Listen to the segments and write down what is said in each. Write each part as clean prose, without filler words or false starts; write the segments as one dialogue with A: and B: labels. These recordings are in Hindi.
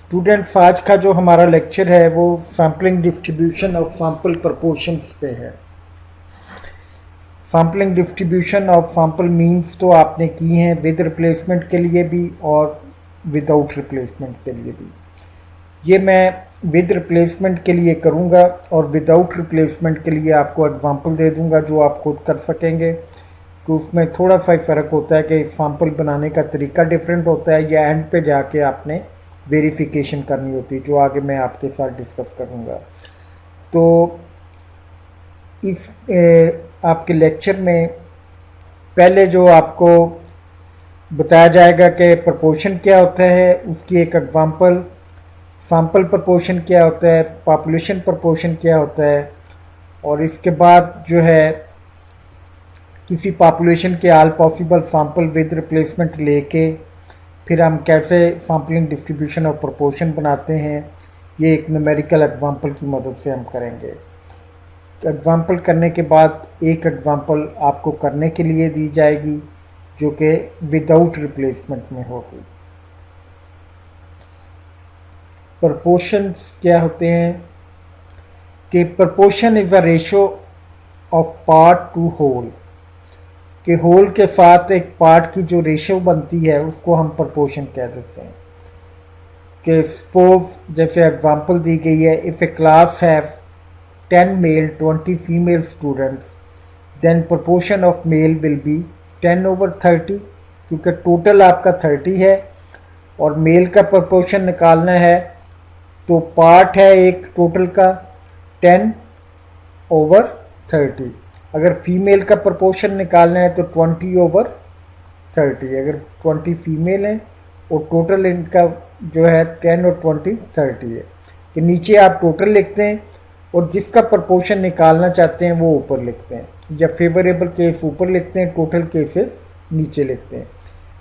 A: स्टूडेंट्स, आज का जो हमारा लेक्चर है वो sampling distribution of sample proportions पे है। Sampling distribution of sample means तो आपने की हैं विद रिप्लेसमेंट के लिए भी और विदाउट रिप्लेसमेंट के लिए भी। ये मैं विद रिप्लेसमेंट के लिए करूँगा और विदाउट रिप्लेसमेंट के लिए आपको एग्जांपल दे दूँगा जो आप खुद कर सकेंगे। तो उसमें थोड़ा सा फ़र्क होता है कि सैम्पल बनाने का तरीका डिफरेंट होता है या एंड पे जाके आपने वेरिफिकेशन करनी होती है, जो आगे मैं आपके साथ डिस्कस करूँगा। तो इस आपके लेक्चर में पहले जो आपको बताया जाएगा कि प्रपोर्शन क्या होता है, उसकी एक एग्जांपल, सैम्पल प्रपोर्शन क्या होता है, पॉपुलेशन प्रपोर्शन क्या होता है, और इसके बाद जो है किसी पॉपुलेशन के all possible sample with replacement लेके फिर हम कैसे सैम्पलिंग डिस्ट्रीब्यूशन और प्रपोर्शन बनाते हैं, ये एक न्यूमेरिकल एग्जांपल की मदद से हम करेंगे। एग्जांपल करने के बाद एक एग्जांपल आपको करने के लिए दी जाएगी जो कि विदाउट रिप्लेसमेंट में होगी। प्रपोर्शंस क्या होते हैं कि proportion is a ratio of part to whole, कि होल के साथ एक पार्ट की जो रेशो बनती है उसको हम प्रपोर्शन कह देते हैं। कि सपोज जैसे एग्जांपल दी गई है, if a class have 10 male 20 female students then proportion of male will be 10/30, क्योंकि टोटल आपका 30 है और मेल का प्रपोर्शन निकालना है तो पार्ट है एक टोटल का 10/30। अगर फीमेल का प्रपोर्शन निकालना है तो 20/30। अगर 20 फीमेल हैं और टोटल इनका जो है 10 और 20 30 है, कि नीचे आप टोटल लिखते हैं और जिसका प्रपोर्शन निकालना चाहते हैं वो ऊपर लिखते हैं, या फेवरेबल केस ऊपर लिखते हैं, टोटल केसेस नीचे लिखते हैं।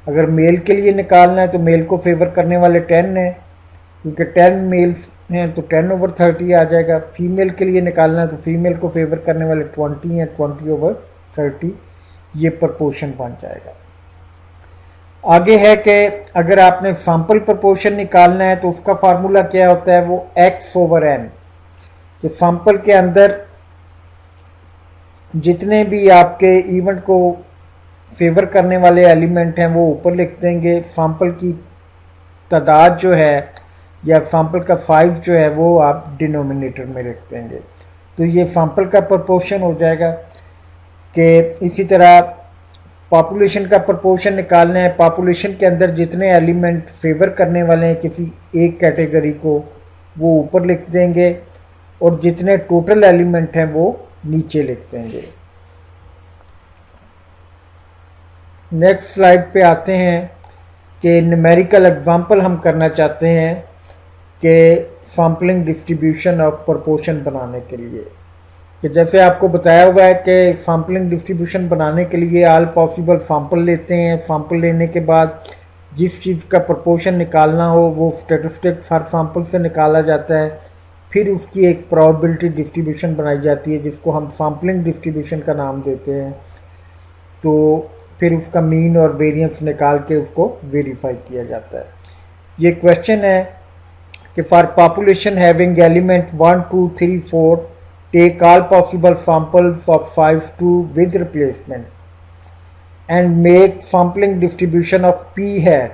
A: अगर मेल के लिए निकालना है तो मेल को फेवर करने वाले 10 हैं, क्योंकि 10 मेल्स हैं तो 10/30 आ जाएगा। फीमेल के लिए निकालना है तो फीमेल को फेवर करने वाले 20 हैं, 20/30 ये प्रपोर्शन बन जाएगा। आगे है कि अगर आपने सैम्पल प्रपोर्शन निकालना है तो उसका फार्मूला क्या होता है, वो x/n। तो सैम्पल के अंदर जितने भी आपके इवेंट को फेवर करने वाले एलिमेंट हैं वो ऊपर लिख देंगे, सैम्पल की तादाद जो है या सैम्पल का साइज जो है वो आप डिनोमिनेटर में रख देंगे। तो ये सैम्पल का प्रपोर्शन हो जाएगा। कि इसी तरह पॉपुलेशन का प्रपोर्शन निकालना है, पॉपुलेशन के अंदर जितने एलिमेंट फेवर करने वाले हैं किसी एक कैटेगरी को वो ऊपर लिख देंगे और जितने टोटल एलिमेंट हैं वो नीचे लिख देंगे। नेक्स्ट स्लाइड पे आते हैं कि न्यूमेरिकल एग्जांपल हम करना चाहते हैं कि सैम्पलिंग डिस्ट्रीब्यूशन ऑफ प्रपोर्शन बनाने के लिए। कि जैसे आपको बताया हुआ है कि सैम्पलिंग डिस्ट्रीब्यूशन बनाने के लिए ऑल पॉसिबल सैम्पल लेते हैं। सैम्पल लेने के बाद जिस चीज़ का प्रपोर्शन निकालना हो वो स्टैटिस्टिक्स हर सैम्पल से निकाला जाता है, फिर उसकी एक प्रोबेबिलिटी डिस्ट्रीब्यूशन बनाई जाती है जिसको हम सैम्पलिंग डिस्ट्रीब्यूशन का नाम देते हैं। तो फिर उसका मीन और वेरिएंस निकाल के उसको वेरीफाई किया जाता है। ये क्वेश्चन है कि for population having element 1 2 3 4 take all possible samples of 5 2 with replacement and make sampling distribution of P hat.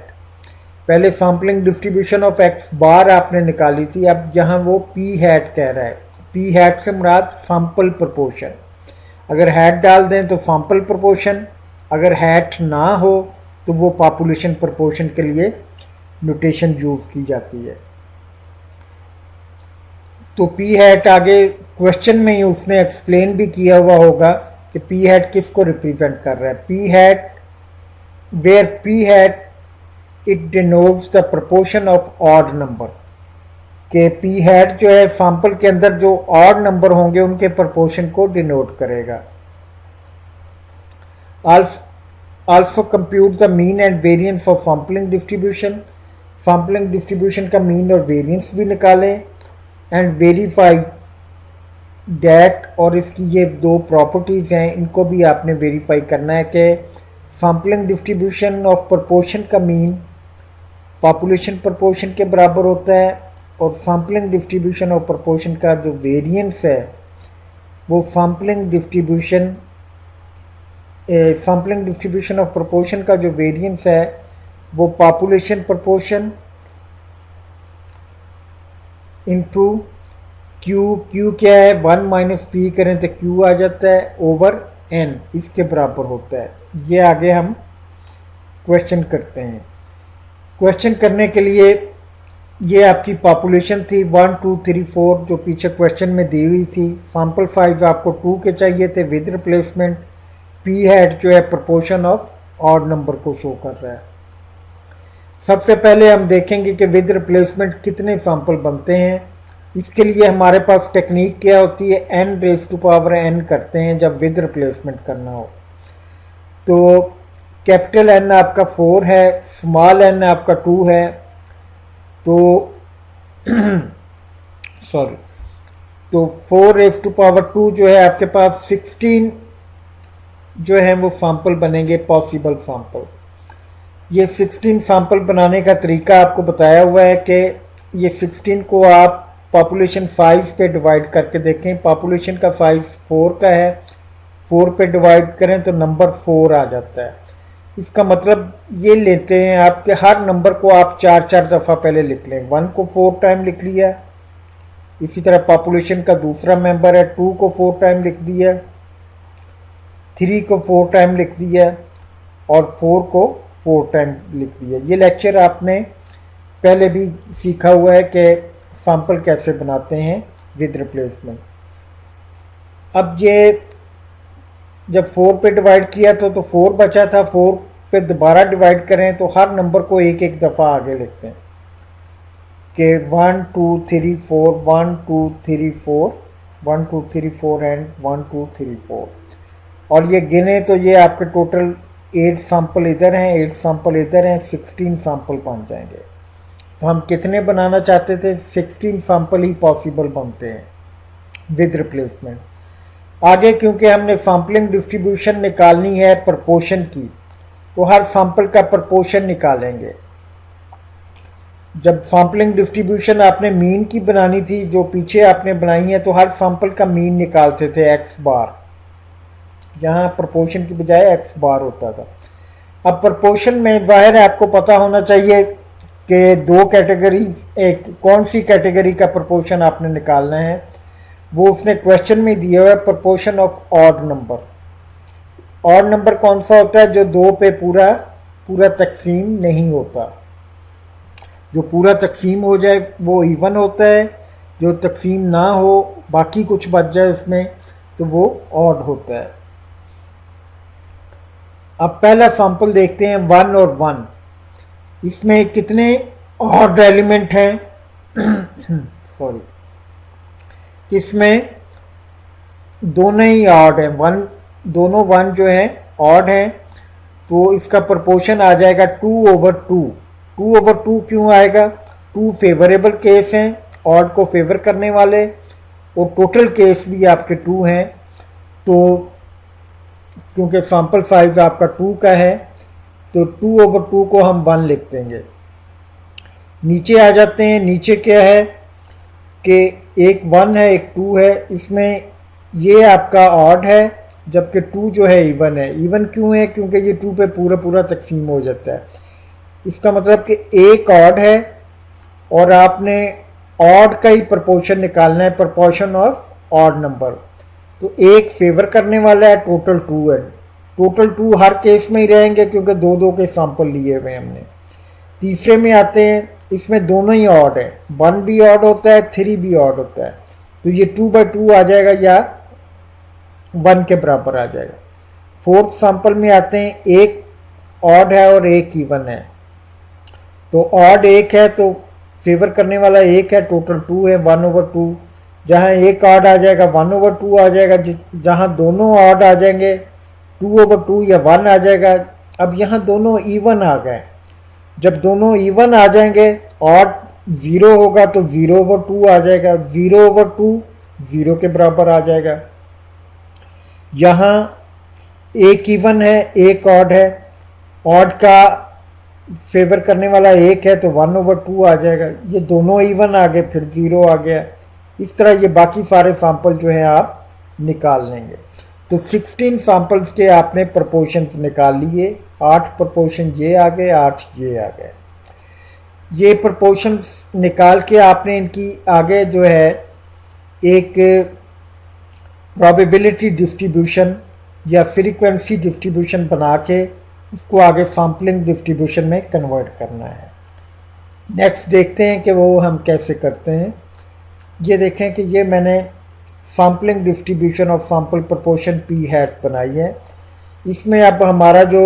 A: पहले sampling distribution of X bar आपने निकाली थी, अब यहाँ वो पी हैट कह रहा है। पी हैट से मुराद सैम्पल प्रपोर्शन। अगर हैट डाल दें तो सैम्पल प्रपोर्शन, अगर हैट ना हो तो वो पॉपुलेशन प्रपोर्शन के लिए नोटेशन यूज़ की जाती है। तो पी हैट आगे क्वेश्चन में ही उसने एक्सप्लेन भी किया हुआ होगा कि पी हैट किसको रिप्रेजेंट कर रहा है। P hat where P hat it denotes the proportion of odd number, के पी हैट जो है सैंपल के अंदर जो ऑड नंबर होंगे उनके प्रपोर्शन को डिनोट करेगा। Also compute the mean and variance of sampling distribution. Sampling distribution का मीन और वेरिएंस भी निकालें एंड वेरीफाई डैट, और इसकी ये दो प्रॉपर्टीज़ हैं, इनको भी आपने वेरीफाई करना है कि सैम्पलिंग डिस्ट्रीब्यूशन ऑफ प्रपोर्शन का मीन पॉपुलेशन प्रोपोर्शन के बराबर होता है, और सैम्पलिंग डिस्ट्रीब्यूशन और प्रोपोर्शन का जो वेरिएंस है वो सैम्पलिंग डिस्ट्रीब्यूशन ऑफ प्रोपोर्शन का जो वेरिएंस है वो पॉपुलेशन प्रोपोर्शन इनटू क्यू क्या है, 1 माइनस पी करें तो क्यू आ जाता है ओवर एन, इसके बराबर होता है। ये आगे हम क्वेश्चन करते हैं। क्वेश्चन करने के लिए ये आपकी पॉपुलेशन थी 1 2 3 4 जो पीछे क्वेश्चन में दी हुई थी। सैंपल साइज आपको 2 के चाहिए थे विद रिप्लेसमेंट। पी हैड जो है प्रोपोर्शन ऑफ ऑड नंबर को शो कर रहा है। सबसे पहले हम देखेंगे कि विद रिप्लेसमेंट कितने सैंपल बनते हैं। इसके लिए हमारे पास टेक्निक क्या होती है, n raise to power n करते हैं जब विद रिप्लेसमेंट करना हो। तो कैपिटल N आपका 4 है, स्मॉल n आपका 2 है, तो सॉरी, तो 4 रेज़ टू पावर 2 जो है आपके पास 16 जो है वो सैंपल बनेंगे, पॉसिबल सैंपल। ये 16 सैंपल बनाने का तरीका आपको बताया हुआ है कि ये 16 को आप पॉपुलेशन साइज पे डिवाइड करके देखें। पॉपुलेशन का साइज 4 का है, 4 पे डिवाइड करें तो नंबर 4 आ जाता है। इसका मतलब ये लेते हैं आपके हर नंबर को आप 4 दफ़ा पहले लिख लें। 1 को 4 टाइम लिख लिया, इसी तरह पॉपुलेशन का दूसरा मेंबर है 2 को 4 टाइम लिख दिया, 3 को 4 टाइम लिख दिया और 4 को 4 टाइम लिख दिया। ये लेक्चर आपने पहले भी सीखा हुआ है कि सैंपल कैसे बनाते हैं विद रिप्लेसमेंट। अब ये जब 4 पे डिवाइड किया तो 4 बचा था, 4 पे दोबारा डिवाइड करें तो हर नंबर को एक एक दफ़ा आगे लिखते हैं कि 1 2 3 4 1 2 3 4 1 2 3 4 एंड 1 2 3 4, और ये गिने तो ये आपके टोटल 8 सैंपल इधर हैं, 8 सैंपल इधर हैं, 16 सैंपल बन जाएंगे। तो हम कितने बनाना चाहते थे, 16 सैंपल ही पॉसिबल बनते हैं विद रिप्लेसमेंट। आगे क्योंकि हमने सैम्पलिंग डिस्ट्रीब्यूशन निकालनी है प्रोपोर्शन की, तो हर सैंपल का प्रोपोर्शन निकालेंगे। जब सैम्पलिंग डिस्ट्रीब्यूशन आपने मीन की बनानी थी, जो पीछे आपने बनाई है, तो हर सैंपल का मीन निकालते थे x बार, यहाँ प्रोपोर्शन की बजाय x बार होता था। अब प्रोपोर्शन में जाहिर है आपको पता होना चाहिए कि दो कैटेगरी, एक कौन सी कैटेगरी का प्रोपोर्शन आपने निकालना है, वो उसने क्वेश्चन में दिया हुआ है, proportion of odd number. Odd number कौन सा होता है, जो 2 पे पूरा तकसीम नहीं होता। जो पूरा तकसीम हो जाए वो इवन होता है, जो तकसीम ना हो बाकी कुछ बच जाए उसमें तो वो ऑड होता है। अब पहला सैंपल देखते हैं 1 और 1। इसमें कितने ऑड एलिमेंट हैं सॉरी, इसमें दोनों ही ऑड हैं, दोनों 1 जो है ऑड हैं, तो इसका प्रोपोर्शन आ जाएगा 2/2। 2/2 क्यों आएगा, 2 फेवरेबल केस हैं ऑड को फेवर करने वाले, और टोटल केस भी आपके 2 हैं। तो क्योंकि सैंपल साइज आपका 2 का है तो 2/2 को हम 1 लिख देंगे। नीचे आ जाते हैं, नीचे क्या है कि एक 1 है एक 2 है, इसमें ये आपका ऑड है जबकि 2 जो है इवन है। इवन क्यों है, क्योंकि ये 2 पे पूरा तकसीम हो जाता है। इसका मतलब कि एक ऑड है और आपने ऑड का ही प्रोपोर्शन निकालना है, प्रोपोर्शन ऑफ ऑड नंबर। तो एक फेवर करने वाला है, टोटल 2 है, टोटल 2 हर केस में ही रहेंगे क्योंकि 2 के सैंपल लिए हुए हमने। तीसरे में आते हैं, इसमें दोनों ही ऑड है, 1 भी ऑड होता है 3 भी ऑड होता है, तो ये 2/2 आ जाएगा या 1 के बराबर आ जाएगा। फोर्थ सैंपल में आते हैं, एक ऑड है और एक इवन है, तो ऑड एक है तो फेवर करने वाला एक है, टोटल 2 है 1/2। जहाँ एक ऑड आ जाएगा 1/2 आ जाएगा, जहाँ दोनों ऑड आ जाएंगे 2/2 या 1 आ जाएगा। अब यहाँ दोनों इवन आ गए, जब दोनों इवन आ जाएंगे ऑड 0 होगा तो 0/2 आ जाएगा, 0/2 0 के बराबर आ जाएगा। यहाँ एक इवन है एक ऑड है, ऑड का फेवर करने वाला 1 है तो 1/2 आ जाएगा। ये दोनों इवन आ गए, फिर 0 आ गया। इस तरह ये बाकी सारे सैंपल जो हैं आप निकाल लेंगे। तो 16 सैंपल्स के आपने प्रपोर्शंस निकाल लिए। 8 प्रपोर्शन ये आ गए, 8 ये आ गए। ये प्रपोर्शंस निकाल के आपने इनकी आगे जो है एक प्रोबेबिलिटी डिस्ट्रीब्यूशन या फ्रीक्वेंसी डिस्ट्रीब्यूशन बना के उसको आगे सैम्पलिंग डिस्ट्रीब्यूशन में कन्वर्ट करना है। नेक्स्ट देखते हैं कि वो हम कैसे करते हैं। ये देखें कि ये मैंने sampling distribution of sample proportion P hat बनाई है। इसमें अब हमारा जो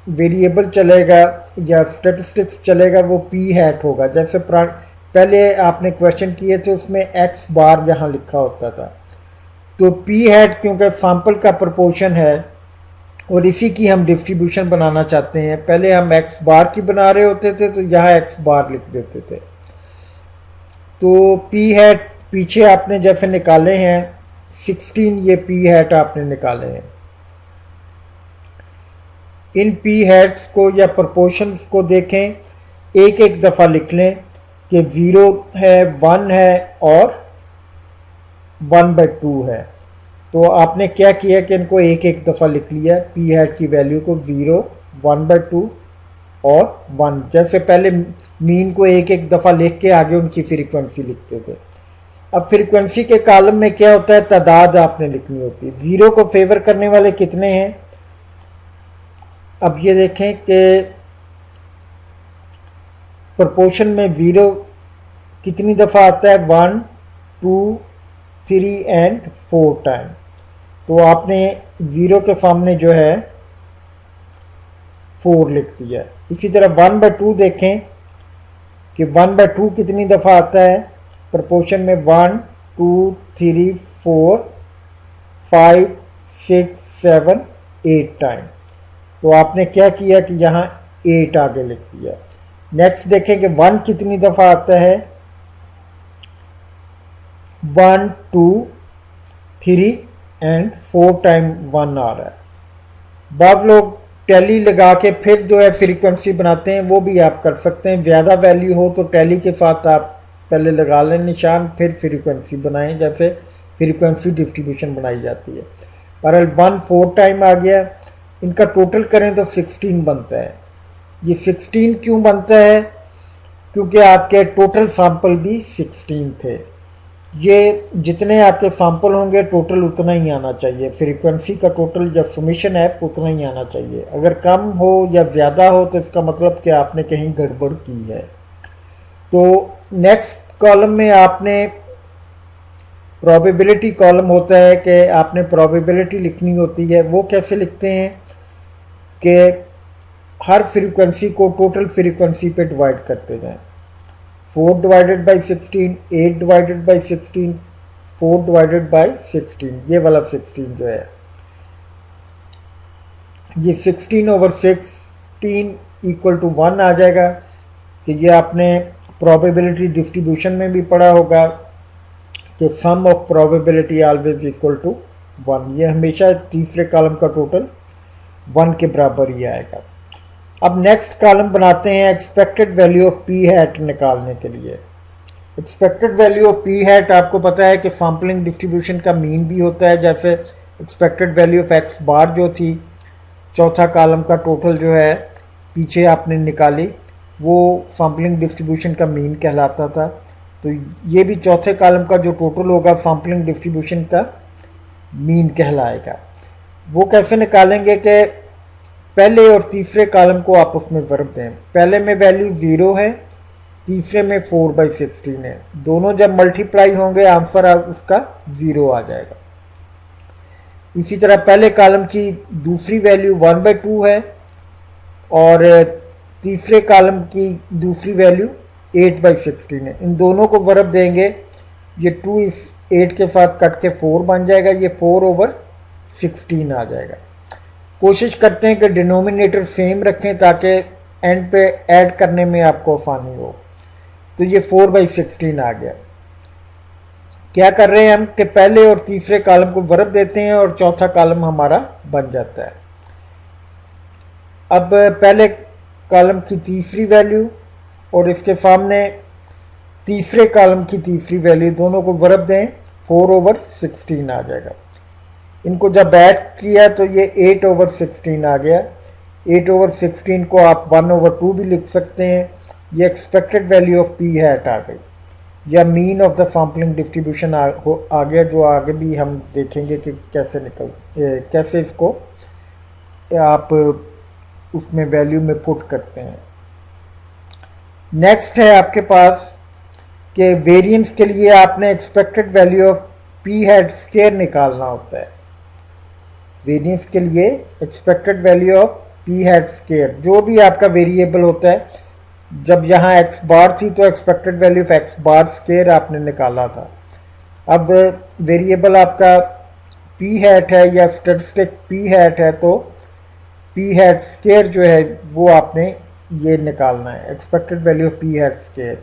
A: वेरिएबल चलेगा या स्टेटिस्टिक्स चलेगा वो पी हैट होगा। जैसे पहले आपने क्वेश्चन किए थे उसमें एक्स बार यहाँ लिखा होता था, तो पी हैट क्योंकि सैम्पल का प्रपोर्शन है और इसी की हम डिस्ट्रीब्यूशन बनाना चाहते हैं। पहले हम एक्स बार की बना रहे होते थे तो यहाँ एक्स बार लिख देते थे। तो पी हैट पीछे आपने जैसे निकाले हैं 16, ये पी हैट आपने निकाले हैं। इन पी हैट्स को या प्रपोर्शंस को देखें, एक एक दफ़ा लिख लें कि 0 है, 1 है और 1/2 है। तो आपने क्या किया कि इनको एक एक दफ़ा लिख लिया, पी हैट की वैल्यू को 0, 1/2 और 1। जैसे पहले मीन को एक एक दफ़ा लिख के आगे उनकी फ्रीक्वेंसी लिखते थे। अब फ्रीक्वेंसी के कॉलम में क्या होता है, तादाद आपने लिखनी होती है। 0 को फेवर करने वाले कितने हैं। अब ये देखें कि प्रोपोर्शन में 0 कितनी दफ़ा आता है, 1, 2, 3 एंड 4 टाइम। तो आपने 0 के सामने जो है 4 लिख दिया। इसी तरह 1/2 देखें कि 1/2 कितनी दफ़ा आता है प्रोपोर्शन में, 1, 2, 3, 4, 5, 6, 7, 8 टाइम। तो आपने क्या किया कि यहाँ 8 आगे लिख दिया। नेक्स्ट देखें कि 1 कितनी दफ़ा आता है, 1, 2, 3 एंड 4 टाइम 1 आ रहा है। बाद लोग टैली लगा के फिर जो है फ्रीक्वेंसी बनाते हैं, वो भी आप कर सकते हैं। ज़्यादा वैल्यू हो तो टैली के साथ आप पहले लगा लें निशान, फिर फ्रीक्वेंसी बनाएं, जैसे फ्रीक्वेंसी डिस्ट्रीब्यूशन बनाई जाती है। पर 1 4 टाइम आ गया। इनका टोटल करें तो 16 बनता है। ये 16 क्यों बनता है, क्योंकि आपके टोटल सैंपल भी 16 थे। ये जितने आपके सैंपल होंगे टोटल उतना ही आना चाहिए। फ्रीक्वेंसी का टोटल जब समेशन है उतना ही आना चाहिए। अगर कम हो या ज़्यादा हो तो इसका मतलब कि आपने कहीं गड़बड़ की है। तो नेक्स्ट कॉलम में आपने प्रोबेबिलिटी कॉलम होता है कि आपने प्रोबेबिलिटी लिखनी होती है। वो कैसे लिखते हैं कि हर फ्रीक्वेंसी को टोटल फ्रीक्वेंसी पे डिवाइड करते जाएं। 4 divided by 16, 8 divided by 16, 4 divided by 16, ये वाला 16 जो है ये 16/16 इक्वल टू 1 आ जाएगा। कि ये आपने प्रोबेबिलिटी डिस्ट्रीब्यूशन में भी पढ़ा होगा कि sum of probability always equal to 1। ये हमेशा तीसरे कॉलम का टोटल 1 के बराबर ही आएगा। अब नेक्स्ट कॉलम बनाते हैं expected value of P hat निकालने के लिए। Expected value of P hat आपको पता है कि सैम्पलिंग डिस्ट्रीब्यूशन का मीन भी होता है। जैसे एक्सपेक्टेड वैल्यू ऑफ एक्स बार जो थी, चौथा कॉलम का टोटल जो है पीछे आपने निकाली, वो सैम्पलिंग डिस्ट्रीब्यूशन का मीन कहलाता था। तो ये भी चौथे कॉलम का जो टोटल होगा सैम्पलिंग डिस्ट्रीब्यूशन का मीन कहलाएगा। वो कैसे निकालेंगे कि पहले और तीसरे कॉलम को आपस में वर्ग दें। पहले में वैल्यू 0 है, तीसरे में 4/16 है। दोनों जब मल्टीप्लाई होंगे आंसर उसका 0 आ जाएगा। इसी तरह पहले कॉलम की दूसरी वैल्यू 1/2 है और तीसरे कॉलम की दूसरी वैल्यू 8/16 है। इन दोनों को वर्ग देंगे, ये 2 इस 8 के साथ कट के 4 बन जाएगा, ये 4/16 आ जाएगा। कोशिश करते हैं कि डिनोमिनेटर सेम रखें ताकि एंड पे ऐड करने में आपको आसानी हो। तो ये 4/16 आ गया। क्या कर रहे हैं हम कि पहले और तीसरे कॉलम को वर्ग देते हैं और चौथा कॉलम हमारा बन जाता है। अब पहले कॉलम की तीसरी वैल्यू और इसके सामने तीसरे कॉलम की तीसरी वैल्यू, दोनों को वर्ब दें, 4/16 आ जाएगा। इनको जब ऐड किया तो ये 8/16 आ गया। 8/16 को आप 1/2 भी लिख सकते हैं। ये expected value of P hat आ गई, या mean of the sampling distribution आ गया, जो आगे भी हम देखेंगे कि कैसे इसको आप उसमें वैल्यू में पुट करते हैं। नेक्स्ट है आपके पास कि वेरिएंस के लिए आपने expected value of P hat square निकालना होता है। वेरिएंस के लिए expected value of P hat square, जो भी आपका वेरिएबल होता है, जब यहाँ एक्स बार थी तो expected value of X bar square आपने निकाला था। अब वेरिएबल आपका पी हैट है या स्टैटिस्टिक पी हैट है, तो पी हैट स्क्वायर जो है वो आपने ये निकालना है, expected value of P hat square.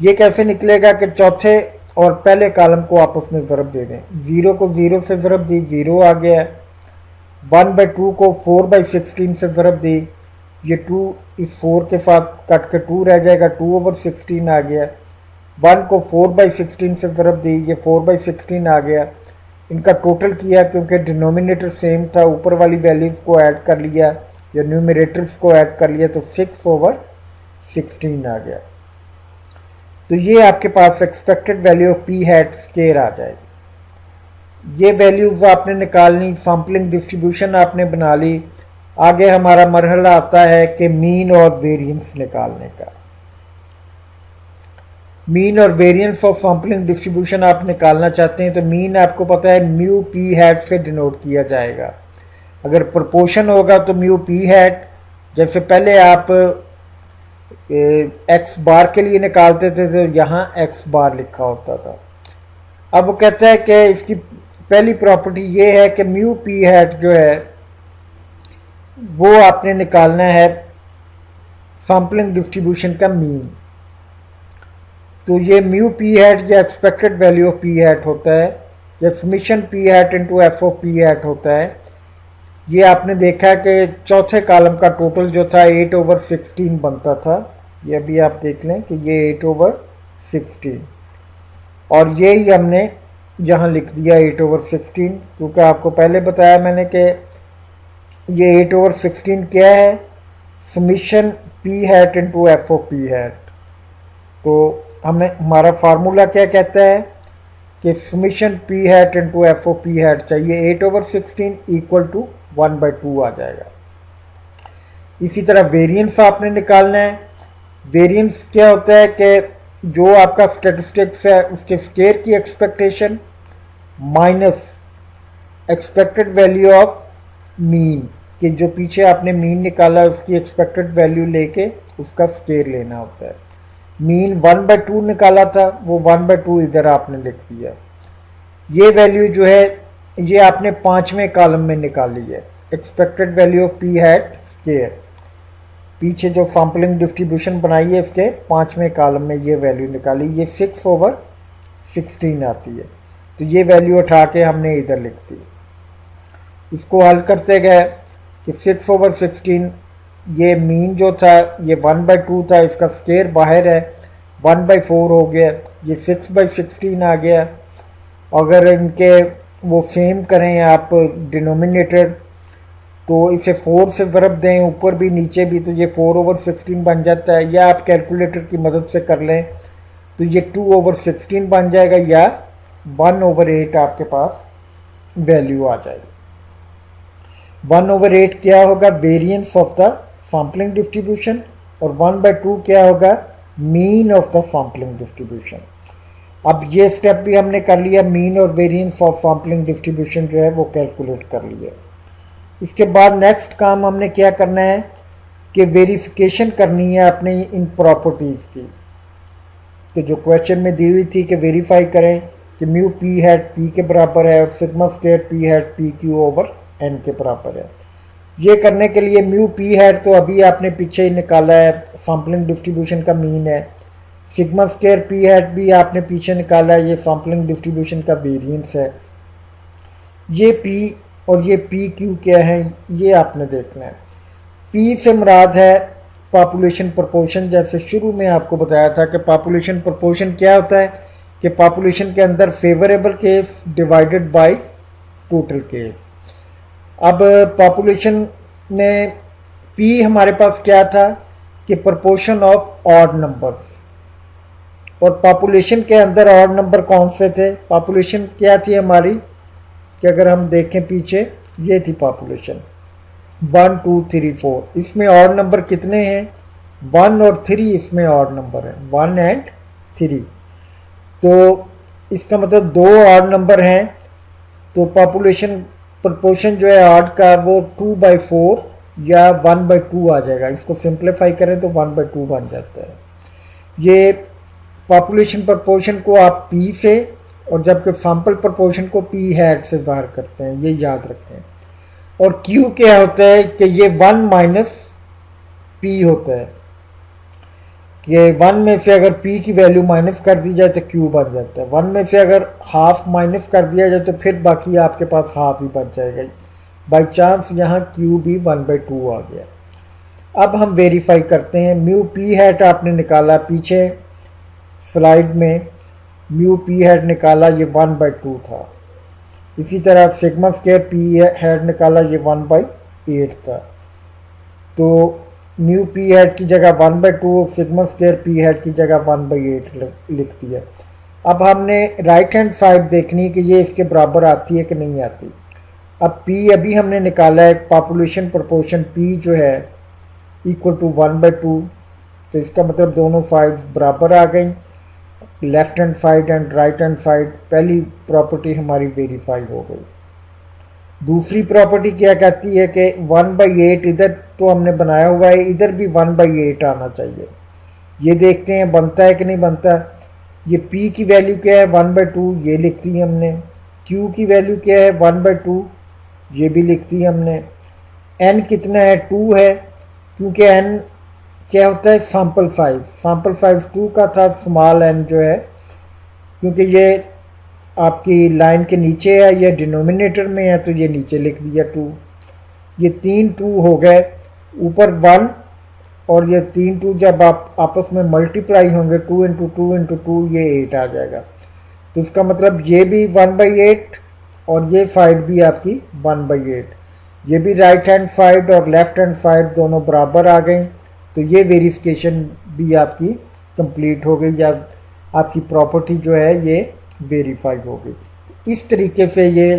A: ये कैसे निकलेगा कि चौथे और पहले कॉलम को आपस में ज़रब दे दें। 0 को 0 से ज़रब दी, 0 आ गया है। 1/2 को 4/16 से ज़रब दी, ये 2 इस 4 के साथ कट के 2 रह जाएगा, 2/16 आ गया। 1 को 4/16 से ज़रब दी, ये 4/16 आ गया। इनका टोटल किया, क्योंकि डिनोमिनेटर सेम था, ऊपर वाली वैल्यूज़ को ऐड कर लिया या न्यूमरेटर्स को ऐड कर लिया, तो 6/16 आ गया। तो ये आपके पास expected value of P hat square आ जाएगी। ये वैल्यूज आपने निकालनी, सैम्पलिंग डिस्ट्रीब्यूशन आपने बना ली। आगे हमारा मरहला आता है कि मीन और वेरिएंस निकालने का। मीन और वेरिएंस ऑफ सैम्पलिंग डिस्ट्रीब्यूशन आप निकालना चाहते हैं तो मीन आपको पता है म्यू पी हैट से डिनोट किया जाएगा। अगर प्रोपोर्शन होगा तो म्यू पी हैट, जैसे पहले आप एक्स बार के लिए निकालते थे तो यहाँ एक्स बार लिखा होता था। अब वो कहता है कि इसकी पहली प्रॉपर्टी ये है कि म्यू पी हैट जो है वो आपने निकालना है सैम्पलिंग डिस्ट्रीब्यूशन का मीन। तो ये म्यू पी हैट या expected value of P hat होता है, या summation P hat into F of P hat होता है। ये आपने देखा कि चौथे कॉलम का टोटल जो था 8/16 बनता था। ये अभी आप देख लें कि ये 8/16, और यही हमने यहाँ लिख दिया 8/16, क्योंकि आपको पहले बताया मैंने कि ये 8/16 क्या है, summation P hat into F of P hat. तो हमने हमारा फार्मूला क्या कहता है कि summation P hat into F of P hat चाहिए 8/16 इक्वल टू 1/2 आ जाएगा। इसी तरह वेरिएंस आपने निकालना है। वेरिएंस क्या होता है कि जो आपका स्टैटिस्टिक्स है उसके स्क्वायर की expectation minus expected value of mean, कि जो पीछे आपने मीन निकाला उसकी एक्सपेक्टेड वैल्यू लेके उसका स्क्वायर लेना होता है। मीन 1/2 निकाला था, वो 1/2 इधर आपने लिख दिया। ये वैल्यू जो है ये आपने पांचवें कॉलम में निकाली है, expected value of P hat square. पीछे जो सैम्पलिंग डिस्ट्रीब्यूशन बनाई है इसके पांचवें कॉलम में ये वैल्यू निकाली, ये 6/16 आती है। तो ये वैल्यू उठा के हमने इधर लिख दी। इसको हल करते गए कि 6/16 ये मीन जो था ये 1/2 था, इसका स्क्वायर बाहर है, 1/4 हो गया, ये 6/16 आ गया। अगर इनके वो सेम करें आप डिनोमिनेटर, तो इसे 4 से ज़रब दें ऊपर भी नीचे भी, तो ये 4/16 बन जाता है। या आप कैलकुलेटर की मदद से कर लें तो ये 2/16 बन जाएगा, या 1/8 आपके पास वैल्यू आ जाएगी। 1/8 क्या होगा, variance of the sampling distribution, और 1/2 क्या होगा, mean of the sampling distribution. अब ये स्टेप भी हमने कर लिया, मीन और वेरिएंस ऑफ सैम्पलिंग डिस्ट्रीब्यूशन जो है वो कैलकुलेट कर लिया। इसके बाद नेक्स्ट काम हमने क्या करना है कि वेरिफिकेशन करनी है अपने इन प्रॉपर्टीज़ की। तो जो क्वेश्चन में दी हुई थी कि वेरीफाई करें कि म्यू पी हैट पी के बराबर है और sigma square P hat P Q over N के बराबर है। ये करने के लिए म्यू पी हैट तो अभी आपने पीछे ही निकाला है, सैम्पलिंग डिस्ट्रीब्यूशन का मीन है। सिग्मा स्क्वायर पी हैट भी आपने पीछे निकाला है, ये सैम्पलिंग डिस्ट्रीब्यूशन का वेरिएंस है। ये पी और ये पी क्यू क्या है ये आपने देखना है। पी से मुराद है पॉपुलेशन प्रोपोर्शन, जैसे शुरू में आपको बताया था कि पॉपुलेशन प्रोपोर्शन क्या होता है कि पॉपुलेशन के अंदर favourable case divided by total case. अब पॉपुलेशन में पी हमारे पास क्या था कि प्रोपोर्शन ऑफ ऑड नंबर्स, और पॉपुलेशन के अंदर ऑड नंबर कौन से थे? पॉपुलेशन क्या थी हमारी कि अगर हम देखें पीछे, ये थी पॉपुलेशन 1 2 3 4। इसमें ऑड नंबर कितने हैं? 1 और 3 इसमें ऑड नंबर है, 1 एंड 3। तो इसका मतलब 2 ऑड नंबर हैं, तो पॉपुलेशन प्रोपोर्शन जो है ऑड का वो 2/4 या 1/2 आ जाएगा। इसको सिंप्लीफाई करें तो 1/2 बन जाता है। ये पॉपुलेशन प्रोपोर्शन को आप पी से, और जबकि सैंपल प्रोपोर्शन को पी हैट से बाहर करते हैं, ये याद रखें। और क्यू क्या होता है कि ये 1 माइनस पी होता है, कि 1 में से अगर p की वैल्यू माइनस कर दी जाए तो q बन जाता है। 1 में से अगर हाफ माइनस कर दिया जाए तो फिर बाकी आपके पास हाफ ही बच जाएगा। बाई चांस यहाँ q भी 1/2 आ गया। अब हम वेरीफाई करते हैं। म्यू पी हैट आपने निकाला, पीछे स्लाइड में म्यू पी हैट निकाला, ये 1/2 था। इसी तरह सिग्मा स्क्वायर पी हैट निकाला, ये 1/8 था। तो म्यू पी हैट की जगह 1/2, सिग्मा स्क्वायर पी हैट की जगह 1/8 लिख दिया। अब हमने राइट हैंड साइड देखनी कि ये इसके बराबर आती है कि नहीं आती। अब पी अभी हमने निकाला है, पॉपुलेशन प्रोपोर्शन पी जो है इक्वल टू 1/2, तो इसका मतलब दोनों साइड्स बराबर आ गई, left hand side and right hand side. पहली प्रॉपर्टी हमारी वेरीफाई हो गई। दूसरी प्रॉपर्टी क्या कहती है कि 1/8 इधर तो हमने बनाया हुआ है, इधर भी 1/8 आना चाहिए। ये देखते हैं बनता है कि नहीं बनता। ये p की वैल्यू क्या है? 1/2, ये लिख दी हमने। q की वैल्यू क्या है? 1/2, ये भी लिख दी हमने। n कितना है? 2 है, क्योंकि n क्या होता है? Sample size. सैंपल साइज 2 का था, स्मॉल n जो है, क्योंकि ये आपकी लाइन के नीचे है, यह डिनोमिनेटर में है तो ये नीचे लिख दिया 2। ये 3 2 हो गए, ऊपर 1, और ये 3 2 जब आप आपस में मल्टीप्लाई होंगे 2 × 2 × 2 ये 8 आ जाएगा। तो इसका मतलब ये भी 1/8 और ये साइड भी आपकी 1/8। ये भी राइट हैंड साइड और लेफ्ट हैंड साइड दोनों बराबर आ गई, तो ये वेरिफिकेशन भी आपकी कंप्लीट हो गई, या आपकी प्रॉपर्टी जो है ये वेरीफाई हो गई। इस तरीके से ये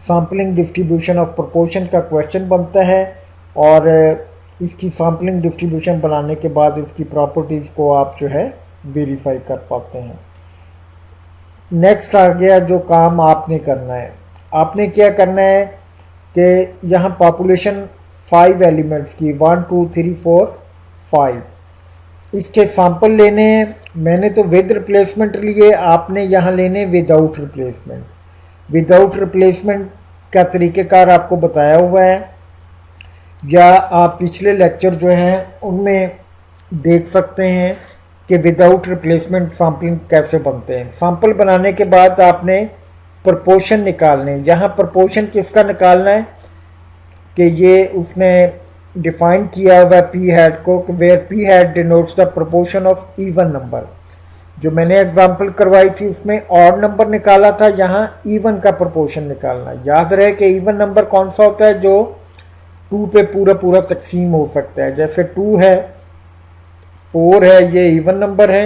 A: सैम्पलिंग डिस्ट्रीब्यूशन ऑफ प्रोपोर्शन का क्वेश्चन बनता है, और इसकी सैम्पलिंग डिस्ट्रीब्यूशन बनाने के बाद इसकी प्रॉपर्टीज़ को आप जो है वेरीफाई कर पाते हैं। नेक्स्ट आ गया जो काम आपने करना है। आपने क्या करना है कि यहाँ पॉपुलेशन 5 एलिमेंट्स की 1 2 3 4 5, इसके सैंपल लेने हैं। मैंने तो विद रिप्लेसमेंट लिए, आपने यहाँ लेने विदाउट रिप्लेसमेंट। विदाउट रिप्लेसमेंट का तरीक़ेकार आपको बताया हुआ है, या आप पिछले लेक्चर जो हैं उनमें देख सकते हैं कि विदाउट रिप्लेसमेंट सैम्पलिंग कैसे बनते हैं। सैंपल बनाने के बाद आपने प्रोपोर्शन निकालने। यहाँ प्रोपोर्शन किसका निकालना है कि ये उसने डिफाइन किया हुआ पी हैट को, where P hat denotes the proportion of even number. जो मैंने एग्जांपल करवाई थी उसमें ऑड नंबर निकाला था, यहाँ इवन का प्रोपोर्शन निकालना। याद रहे कि इवन नंबर कौन सा होता है? जो 2 पे पूरा पूरा तकसीम हो सकता है। जैसे 2 है, 4 है, ये इवन नंबर है।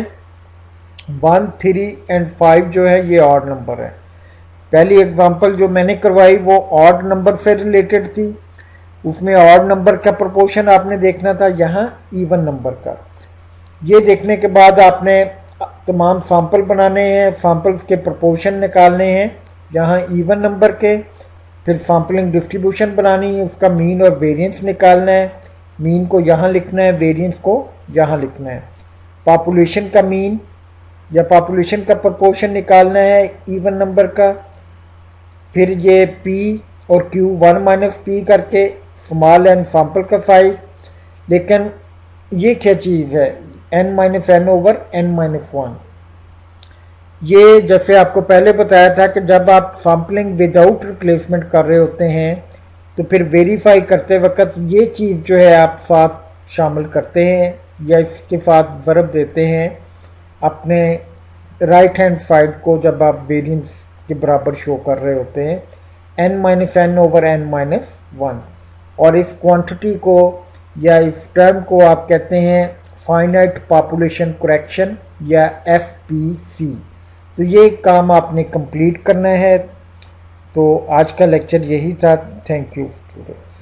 A: 1 3 एंड 5 जो है ये ऑड नंबर है। पहली एग्जांपल जो मैंने करवाई वो ऑड नंबर से रिलेटेड थी, उसमें ऑड नंबर का प्रोपोर्शन आपने देखना था, यहाँ इवन नंबर का। ये देखने के बाद आपने तमाम सैंपल बनाने हैं, सैंपल्स के प्रोपोर्शन निकालने हैं यहाँ इवन नंबर के, फिर सैम्पलिंग डिस्ट्रीब्यूशन बनानी है, उसका मीन और वेरिएंस निकालना है। मीन को यहाँ लिखना है, वेरिएंस को यहाँ लिखना है। पॉपुलेशन का मीन या पॉपुलेशन का प्रोपोर्शन निकालना है इवन नंबर का। फिर ये p और q 1 माइनस p करके स्मॉल n सैंपल का साइज। लेकिन ये क्या चीज़ है? n minus n over n minus 1। ये जैसे आपको पहले बताया था कि जब आप सैम्पलिंग विदाउट रिप्लेसमेंट कर रहे होते हैं तो फिर वेरीफाई करते वक्त ये चीज़ जो है आप साथ शामिल करते हैं या इसके साथ ज़रब देते हैं अपने राइट हैंड साइड को जब आप वेरिएंस के बराबर शो कर रहे होते हैं n-n/n-1, और इस क्वांटिटी को या इस टर्म को आप कहते हैं फाइनाइट पॉपुलेशन करेक्शन या FPC। तो ये काम आपने कंप्लीट करना है। तो आज का लेक्चर यही था। Thank you students.